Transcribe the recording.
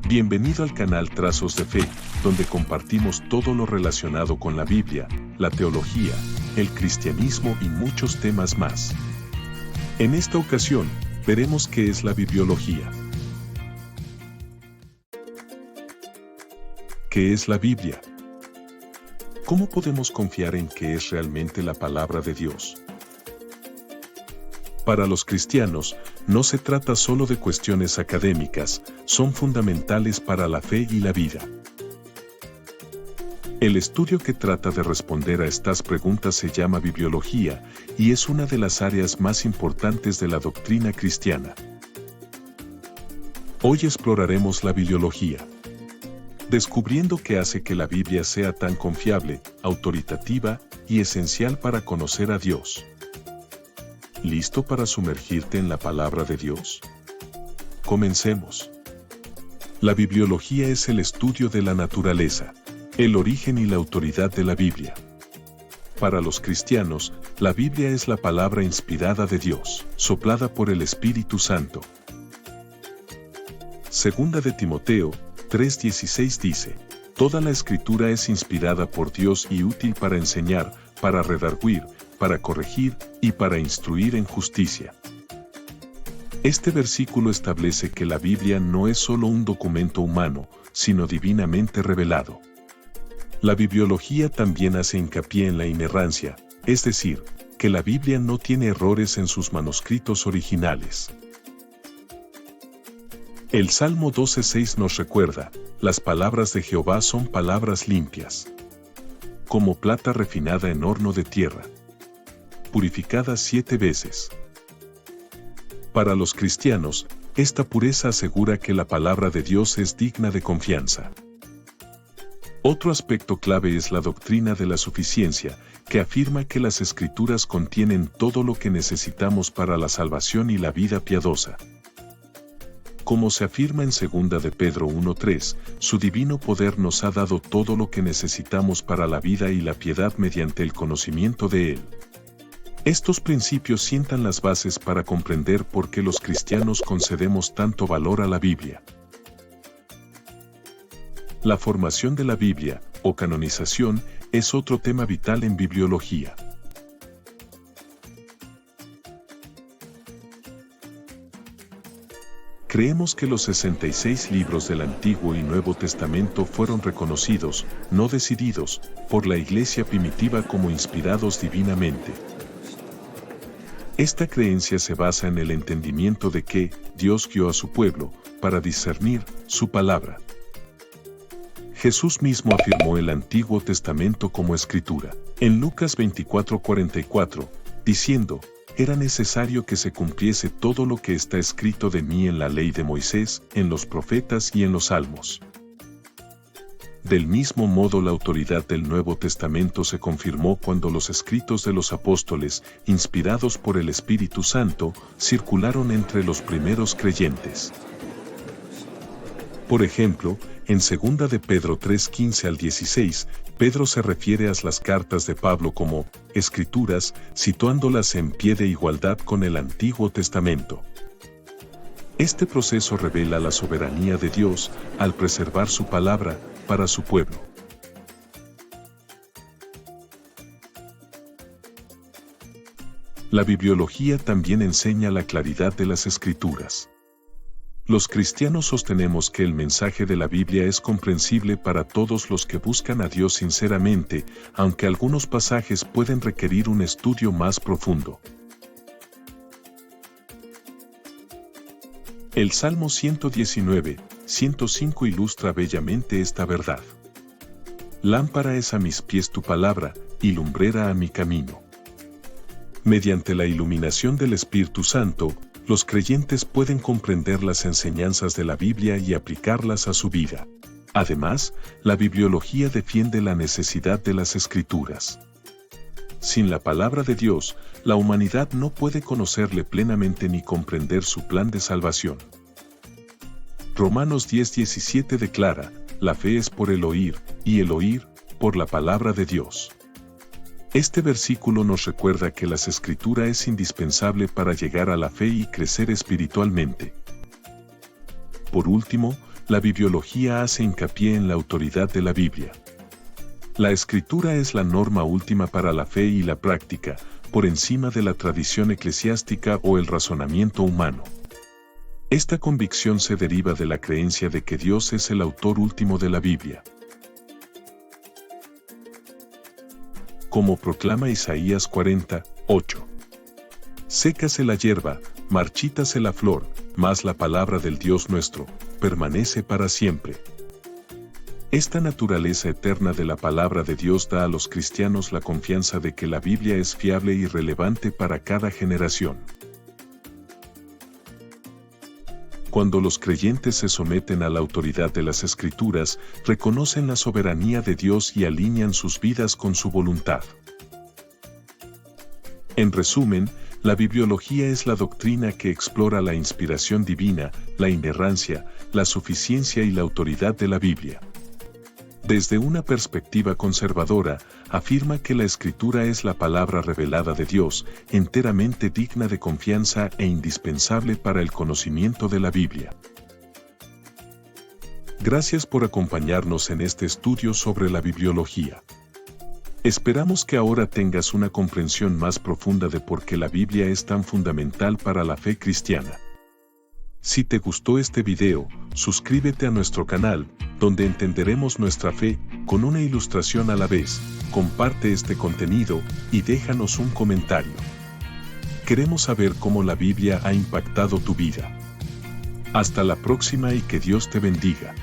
Bienvenido al canal Trazos de Fe, donde compartimos todo lo relacionado con la Biblia, la teología, el cristianismo y muchos temas más. En esta ocasión, veremos qué es la bibliología. ¿Qué es la Biblia? ¿Cómo podemos confiar en que es realmente la palabra de Dios? Para los cristianos, no se trata solo de cuestiones académicas, son fundamentales para la fe y la vida. El estudio que trata de responder a estas preguntas se llama bibliología y es una de las áreas más importantes de la doctrina cristiana. Hoy exploraremos la bibliología, descubriendo qué hace que la Biblia sea tan confiable, autoritativa y esencial para conocer a Dios. ¿Listo para sumergirte en la palabra de Dios? Comencemos. La bibliología es el estudio de la naturaleza, el origen y la autoridad de la Biblia. Para los cristianos, la Biblia es la palabra inspirada de Dios, soplada por el Espíritu Santo. Segunda de Timoteo 3:16 dice: Toda la Escritura es inspirada por Dios y útil para enseñar, para redarguir, para corregir y para instruir en justicia. Este versículo establece que la Biblia no es solo un documento humano, sino divinamente revelado. La bibliología también hace hincapié en la inerrancia, es decir, que la Biblia no tiene errores en sus manuscritos originales. El Salmo 12:6 nos recuerda: las palabras de Jehová son palabras limpias, como plata refinada en horno de tierra, purificada 7 veces. Para los cristianos, esta pureza asegura que la palabra de Dios es digna de confianza. Otro aspecto clave es la doctrina de la suficiencia, que afirma que las Escrituras contienen todo lo que necesitamos para la salvación y la vida piadosa. Como se afirma en 2 de Pedro 1:3, su divino poder nos ha dado todo lo que necesitamos para la vida y la piedad mediante el conocimiento de Él. Estos principios sientan las bases para comprender por qué los cristianos concedemos tanto valor a la Biblia. La formación de la Biblia, o canonización, es otro tema vital en bibliología. Creemos que los 66 libros del Antiguo y Nuevo Testamento fueron reconocidos, no decididos, por la Iglesia primitiva como inspirados divinamente. Esta creencia se basa en el entendimiento de que Dios guió a su pueblo para discernir su palabra. Jesús mismo afirmó el Antiguo Testamento como Escritura, en Lucas 24:44, diciendo: era necesario que se cumpliese todo lo que está escrito de mí en la ley de Moisés, en los profetas y en los salmos. Del mismo modo, la autoridad del Nuevo Testamento se confirmó cuando los escritos de los apóstoles, inspirados por el Espíritu Santo, circularon entre los primeros creyentes. Por ejemplo, en 2 de Pedro 3:15 al 16, Pedro se refiere a las cartas de Pablo como Escrituras, situándolas en pie de igualdad con el Antiguo Testamento. Este proceso revela la soberanía de Dios al preservar su palabra para su pueblo. La bibliología también enseña la claridad de las Escrituras. Los cristianos sostenemos que el mensaje de la Biblia es comprensible para todos los que buscan a Dios sinceramente, aunque algunos pasajes pueden requerir un estudio más profundo. El Salmo 119:105 ilustra bellamente esta verdad. Lámpara es a mis pies tu palabra, y lumbrera a mi camino. Mediante la iluminación del Espíritu Santo, los creyentes pueden comprender las enseñanzas de la Biblia y aplicarlas a su vida. Además, la bibliología defiende la necesidad de las Escrituras. Sin la palabra de Dios, la humanidad no puede conocerle plenamente ni comprender su plan de salvación. Romanos 10:17 declara: la fe es por el oír, y el oír, por la palabra de Dios. Este versículo nos recuerda que la Escritura es indispensable para llegar a la fe y crecer espiritualmente. Por último, la bibliología hace hincapié en la autoridad de la Biblia. La escritura es la norma última para la fe y la práctica, por encima de la tradición eclesiástica o el razonamiento humano. Esta convicción se deriva de la creencia de que Dios es el autor último de la Biblia. Como proclama Isaías 40:8. Sécase la hierba, marchítase la flor, mas la palabra del Dios nuestro permanece para siempre. Esta naturaleza eterna de la palabra de Dios da a los cristianos la confianza de que la Biblia es fiable y relevante para cada generación. Cuando los creyentes se someten a la autoridad de las Escrituras, reconocen la soberanía de Dios y alinean sus vidas con su voluntad. En resumen, la bibliología es la doctrina que explora la inspiración divina, la inerrancia, la suficiencia y la autoridad de la Biblia. Desde una perspectiva conservadora, afirma que la Escritura es la palabra revelada de Dios, enteramente digna de confianza e indispensable para el conocimiento de la Biblia. Gracias por acompañarnos en este estudio sobre la bibliología. Esperamos que ahora tengas una comprensión más profunda de por qué la Biblia es tan fundamental para la fe cristiana. Si te gustó este video, suscríbete a nuestro canal, donde entenderemos nuestra fe con una ilustración a la vez. Comparte este contenido y déjanos un comentario. Queremos saber cómo la Biblia ha impactado tu vida. Hasta la próxima y que Dios te bendiga.